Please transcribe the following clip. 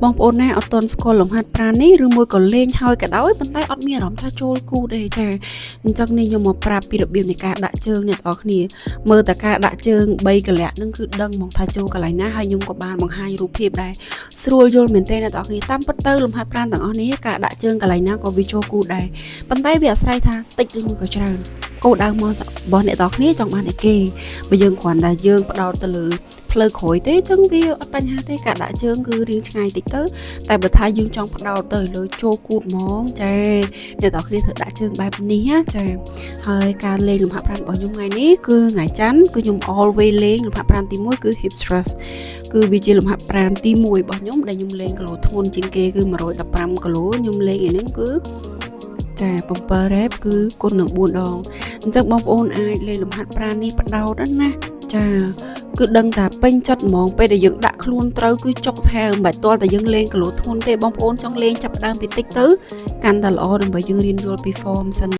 បងប្អូនណាអត់ទាន់ស្គាល់លំហាត់ប្រាណនេះឬមួយក៏លេងហើយក៏ដោយប៉ុន្តែអត់មានអារម្មណ៍ថាចូលគូទេចាអញ្ចឹងនេះខ្ញុំមកប្រាប់ពីរបៀបនៃការដាក់ជើងអ្នកនរគ្នាមើលតែការដាក់ជើង3កន្លាក់នឹងគឺដឹងហ្មងថាចូលកន្លែងណាហើយខ្ញុំក៏បានបង្ហាញរូបភាពដែរស្រួលយល់មែនទេអ្នកនរគ្នាតាមពិតទៅលំហាត់ប្រាណទាំងអស់នេះការដាក់ជើងកន្លែងណាក៏វាចូលគូដែរប៉ុន្តែវាអាស្រ័យថាតិចឬមួយក៏ច្រើនគោលដៅមករបស់អ្នកនរគ្នាចង់បានអីគេបើយើងគ្រាន់តែយើងផ្ដោតទៅលើផ្លូវក្រួយទេចឹងវាអត់បញ្ហាទេការដាក់ជើងគឺរៀងឆ្ងាយតិចទៅតែបើថាយើងចង់ផ្ដោតទៅលើចូលគូតហ្មងចាអ្នកនរគ្នាធ្វើដាក់ជើងបែបនេះណាចាហើយការលេងលំហាត់ប្រាណរបស់ខ្ញុំថ្ងៃនេះគឺថ្ងៃច័ន្ទគឺខ្ញុំ always លេងលំហាត់ប្រាណទី1គឺ hip thrust គឺវាជាលំហាត់ប្រាណទី1របស់ខ្ញុំដែលខ្ញុំលេងគីឡូធ្ងន់ជាងគេគឺ115គីឡូខ្ញុំលេងឯនេះគឺចា7 rep គឺគុណនឹង4ដងអញ្ចឹងបងប្អូនអាចលេងលំហាត់ប្រាណនេះបដោតណាចាគឺដឹងថាពេញចិត្តហ្មងពេលដែលយើងដាក់ខ្លួនត្រូវគឺចុកស្ហើមិនបាច់ទាល់តែយើងលេងគីឡូធ្ងន់ទេបងប្អូនចង់លេងចាប់ផ្ដើមពីតិចទៅកាន់តែល្អដើម្បីយើងរៀនយល់ពី form សិន